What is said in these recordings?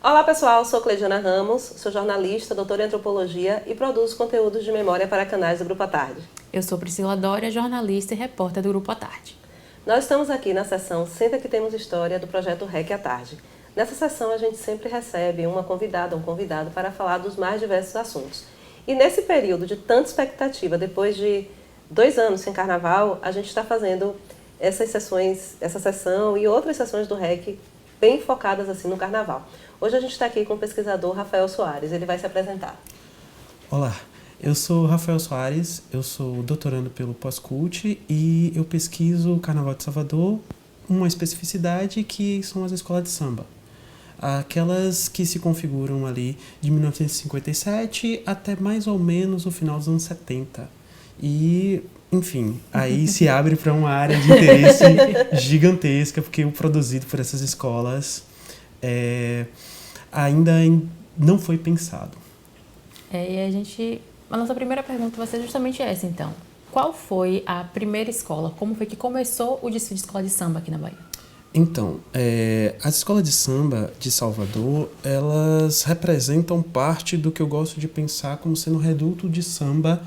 Olá pessoal, sou Cleidiana Ramos, sou jornalista, doutora em antropologia e produzo conteúdos de memória para canais do Grupo à Tarde. Eu sou Priscila Dória, jornalista e repórter do Grupo à Tarde. Nós estamos aqui na sessão Senta que Temos História do projeto REC à Tarde. Nessa sessão a gente sempre recebe uma convidada, um convidado para falar dos mais diversos assuntos. E nesse período de tanta expectativa, depois de 2 anos sem carnaval, a gente está fazendo essas sessões, essa sessão e outras sessões do REC bem focadas assim no carnaval. Hoje a gente está aqui com o pesquisador Rafael Soares, ele vai se apresentar. Olá, eu sou Rafael Soares, eu sou doutorando pelo Pós-Cult e eu pesquiso o Carnaval de Salvador, uma especificidade que são as escolas de samba. Aquelas que se configuram ali de 1957 até mais ou menos o final dos anos 70. E, enfim, aí se abre para uma área de interesse gigantesca, porque o produzido por essas escolas ainda não foi pensado. A nossa primeira pergunta vai ser justamente essa, então. Qual foi a primeira escola? Como foi que começou o desfile de escola de samba aqui na Bahia? Então, as escolas de samba de Salvador, elas representam parte do que eu gosto de pensar como sendo o reduto de samba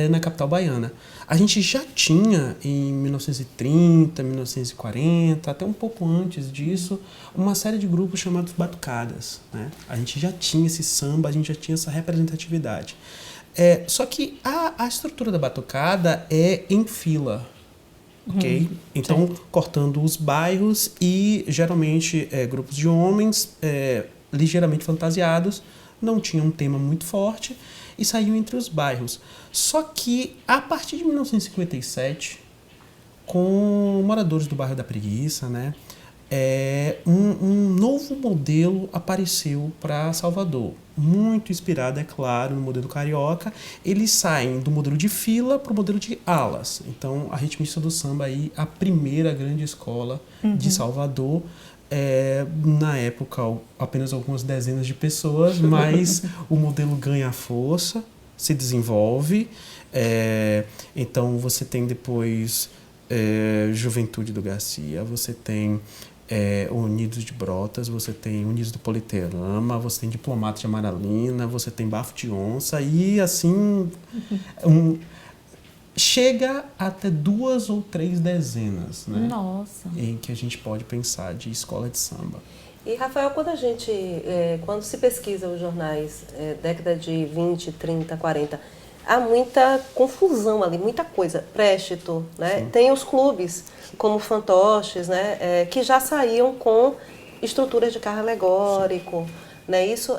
na capital baiana. A gente já tinha, em 1930, 1940, até um pouco antes disso, uma série de grupos chamados batucadas, né? A gente já tinha esse samba, a gente já tinha essa representatividade. Só que a estrutura da batucada é em fila. Ok? Então, certo. Cortando os bairros e, geralmente, grupos de homens ligeiramente fantasiados, não tinham um tema muito forte e saíam entre os bairros. Só que, a partir de 1957, com moradores do bairro da Preguiça, né, um novo modelo apareceu para Salvador. Muito inspirado, é claro, no modelo carioca. Eles saem do modelo de fila para o modelo de alas. Então, a Ritmista do Samba, aí, a primeira grande escola de Salvador. Na época, apenas algumas dezenas de pessoas, mas o modelo ganha força, se desenvolve. Então, você tem depois Juventude do Garcia, você tem Unidos de Brotas, você tem Unidos do Politeama, você tem Diplomatas de Amaralina, você tem Bafo de Onça e assim chega até 2 ou 3 dezenas, né? Nossa. Em que a gente pode pensar de escola de samba. E Rafael, quando se pesquisa os jornais, década de 20, 30, 40, há muita confusão ali, muita coisa. Préstito, né? Sim. Tem os clubes, como fantoches, né? Que já saíam com estruturas de carro alegórico. Né? Isso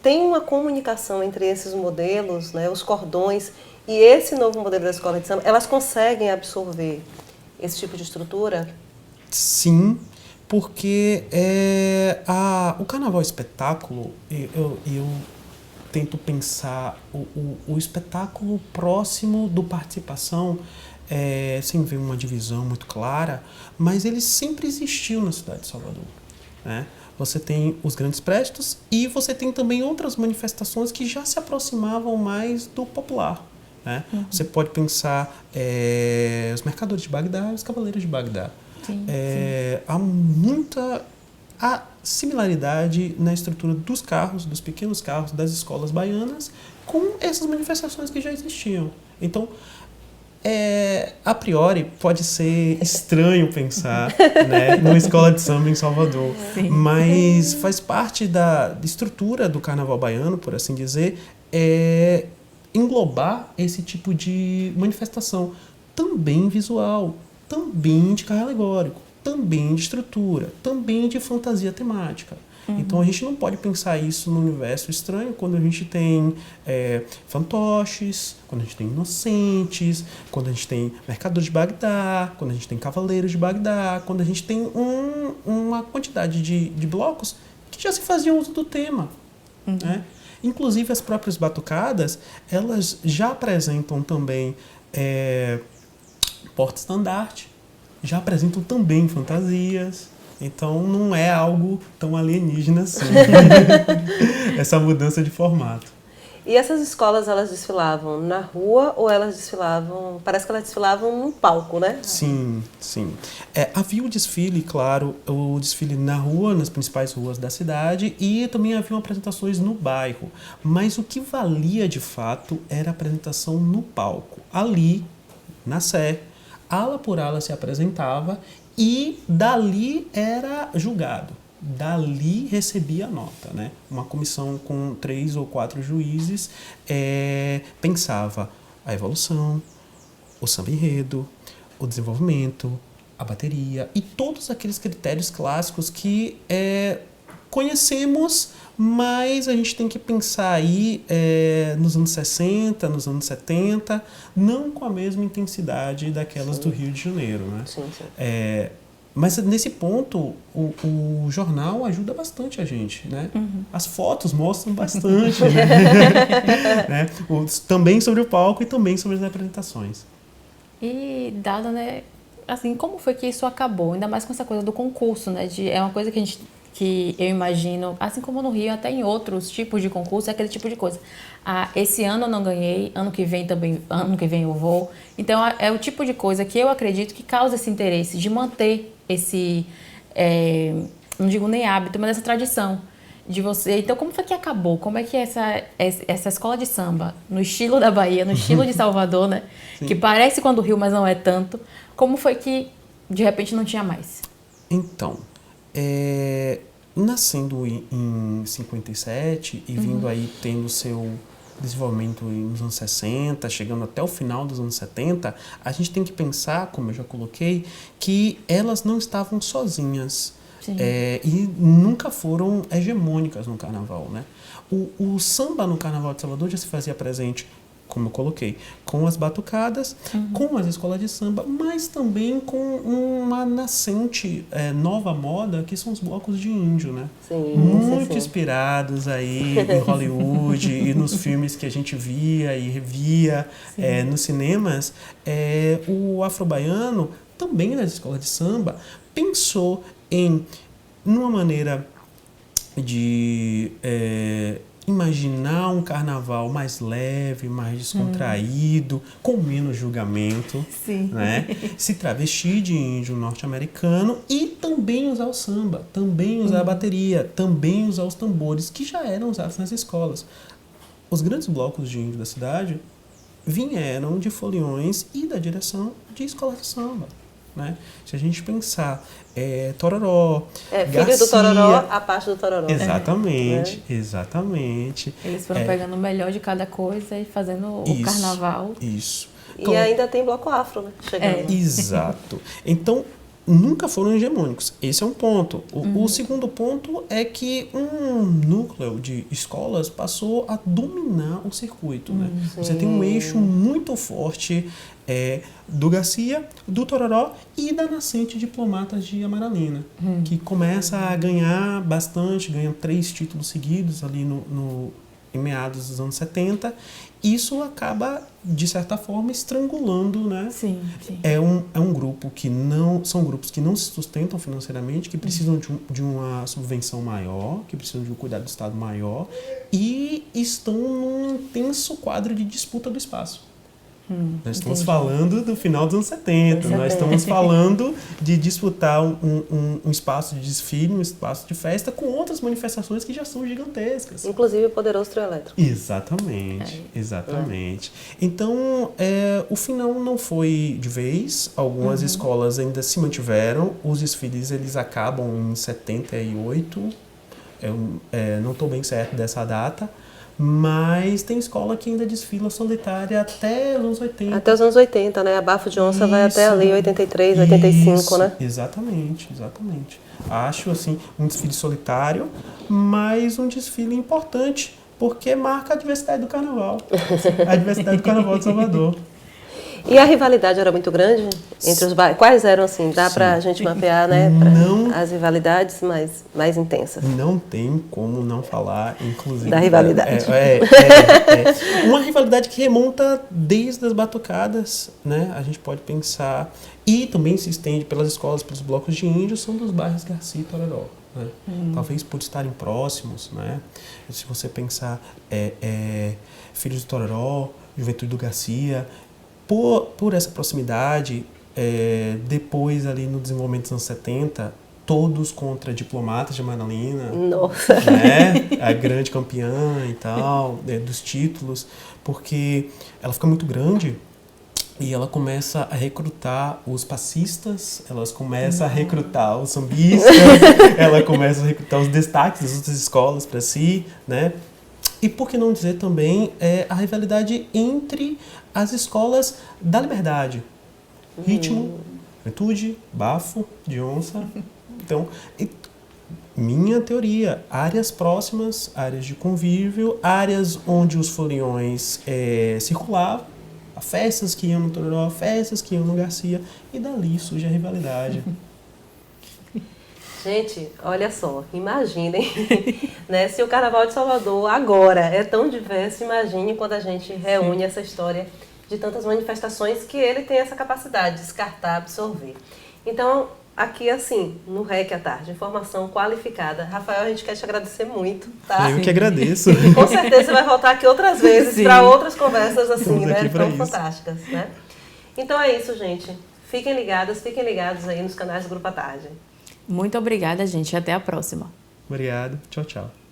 tem uma comunicação entre esses modelos, né? Os cordões e esse novo modelo da escola de samba. Elas conseguem absorver esse tipo de estrutura? Sim, porque o carnaval espetáculo, eu tento pensar o espetáculo próximo do participação, sem ver uma divisão muito clara, mas ele sempre existiu na cidade de Salvador, né? Você tem os grandes préstos e você tem também outras manifestações que já se aproximavam mais do popular, né? Você pode pensar os mercadores de Bagdá e os cavaleiros de Bagdá. Sim. Há muita similaridade na estrutura dos carros, dos pequenos carros, das escolas baianas, com essas manifestações que já existiam. Então, a priori, pode ser estranho pensar, né, numa escola de samba em Salvador, sim, mas faz parte da estrutura do carnaval baiano, por assim dizer, englobar esse tipo de manifestação, também visual, também de carro alegórico, também de estrutura, também de fantasia temática. Então, a gente não pode pensar isso no universo estranho quando a gente tem fantoches, quando a gente tem inocentes, quando a gente tem mercadores de Bagdá, quando a gente tem cavaleiros de Bagdá, quando a gente tem uma quantidade de blocos que já se faziam uso do tema. Né? Inclusive, as próprias batucadas, elas já apresentam também porta-estandarte, já apresentam também fantasias. Então, não é algo tão alienígena assim, essa mudança de formato. E essas escolas, elas desfilavam na rua ou elas desfilavam... Parece que elas desfilavam num palco, né? Sim, sim. Havia o desfile, claro, o desfile na rua, nas principais ruas da cidade, e também haviam apresentações no bairro. Mas o que valia, de fato, era a apresentação no palco. Ali, na Sé, ala por ala se apresentava e dali era julgado. Dali recebia a nota, né? Uma comissão com 3 ou 4 juízes pensava a evolução, o samba enredo, o desenvolvimento, a bateria e todos aqueles critérios clássicos que conhecemos, mas a gente tem que pensar aí nos anos 60, nos anos 70, não com a mesma intensidade daquelas do Rio de Janeiro, né? Sim, sim. Mas nesse ponto, o jornal ajuda bastante a gente, né? As fotos mostram bastante, né? Também sobre o palco e também sobre as apresentações. E dado, né, assim, como foi que isso acabou? Ainda mais com essa coisa do concurso, né? É uma coisa que eu imagino, assim como no Rio, até em outros tipos de concurso, é aquele tipo de coisa. Esse ano eu não ganhei, ano que vem eu vou. Então, é o tipo de coisa que eu acredito que causa esse interesse de manter esse, não digo nem hábito, mas essa tradição de você. Então, como foi que acabou? Como é que essa escola de samba, no estilo da Bahia, no estilo de Salvador, né? Sim. Que parece com a do Rio, mas não é tanto. Como foi que, de repente, não tinha mais? Então, nascendo em 57 e vindo aí tendo seu desenvolvimento nos anos 60, chegando até o final dos anos 70, a gente tem que pensar, como eu já coloquei, que elas não estavam sozinhas. E nunca foram hegemônicas no carnaval, né? O samba no Carnaval de Salvador já se fazia presente, como eu coloquei, com as batucadas, com as escolas de samba, mas também com uma nascente nova moda, que são os blocos de índio, né? Sim, muito sim. inspirados aí em Hollywood e nos filmes que a gente via e revia nos cinemas. O afro-baiano, também nas escolas de samba, pensou numa maneira de imaginar um carnaval mais leve, mais descontraído, com menos julgamento, né? Se travestir de índio norte-americano e também usar o samba, também usar a bateria, também usar os tambores que já eram usados nas escolas. Os grandes blocos de índio da cidade vieram de foliões e da direção de escolas de samba, né? Se a gente pensar Tororó, filho Garcia, do Tororó, a parte do Tororó. Exatamente, exatamente. Eles foram pegando o melhor de cada coisa e fazendo o carnaval. Isso. E ainda tem bloco afro, né? Chegando. Exato. Então, nunca foram hegemônicos. Esse é um ponto. O segundo ponto é que um núcleo de escolas passou a dominar o circuito, né? Você tem um eixo muito forte do Garcia, do Tororó e da nascente Diplomatas de Amaralina, que começa a ganhar bastante, ganha 3 títulos seguidos ali em meados dos anos 70. Isso acaba, de certa forma, estrangulando, né? Sim. É um grupo que são grupos que não se sustentam financeiramente, que precisam de uma subvenção maior, que precisam de um cuidado do Estado maior e estão num intenso quadro de disputa do espaço. Nós estamos falando do final dos anos 70, nós estamos falando de disputar um espaço de desfile, um espaço de festa com outras manifestações que já são gigantescas. Inclusive o poderoso trio elétrico. Exatamente. Então, o final não foi de vez, algumas escolas ainda se mantiveram, os desfiles eles acabam em 78, não estou bem certo dessa data, mas tem escola que ainda desfila solitária até os anos 80. Até os anos 80, né? A Bafo de Onça vai até ali, 83, 85, né? Exatamente. Acho, assim, um desfile solitário, mas um desfile importante, porque marca a diversidade do carnaval. A diversidade do Carnaval de Salvador. E a rivalidade era muito grande entre os bairros? Quais eram, assim, dá pra gente mapear, né, as rivalidades mais intensas? Não tem como não falar, inclusive... Da rivalidade. Uma rivalidade que remonta desde as batucadas, né? A gente pode pensar... E também se estende pelas escolas, pelos blocos de índios, são dos bairros Garcia e Tororó. Né? Talvez por estarem próximos, né? Se você pensar Filhos de Tororó, Juventude do Garcia, por essa proximidade, depois ali no desenvolvimento dos anos 70, todos contra Diplomatas de Manalina. Nossa! Né? A grande campeã e tal, dos títulos, porque ela fica muito grande. E ela começa a recrutar os passistas, ela começa a recrutar os sambistas, ela começa a recrutar os destaques das outras escolas para si, né? E por que não dizer também a rivalidade entre as escolas da Liberdade? Ritmo, Juventude, Bafo, de Onça. Então, minha teoria, áreas próximas, áreas de convívio, áreas onde os foliões circulavam, festas que iam no Tororó, festas que iam no Garcia, e dali surge a rivalidade. Gente, olha só, imaginem, né, se o Carnaval de Salvador agora é tão diverso, imagine quando a gente reúne essa história de tantas manifestações que ele tem essa capacidade de descartar, absorver. Então, aqui assim, no REC à tarde, informação qualificada. Rafael, a gente quer te agradecer muito, tá? Eu que agradeço. E com certeza você vai voltar aqui outras vezes para outras conversas assim, Estamos né, tão isso. fantásticas, né? Então é isso, gente. Fiquem ligados aí nos canais do Grupo à Tarde. Muito obrigada, gente. Até a próxima. Obrigado. Tchau, tchau.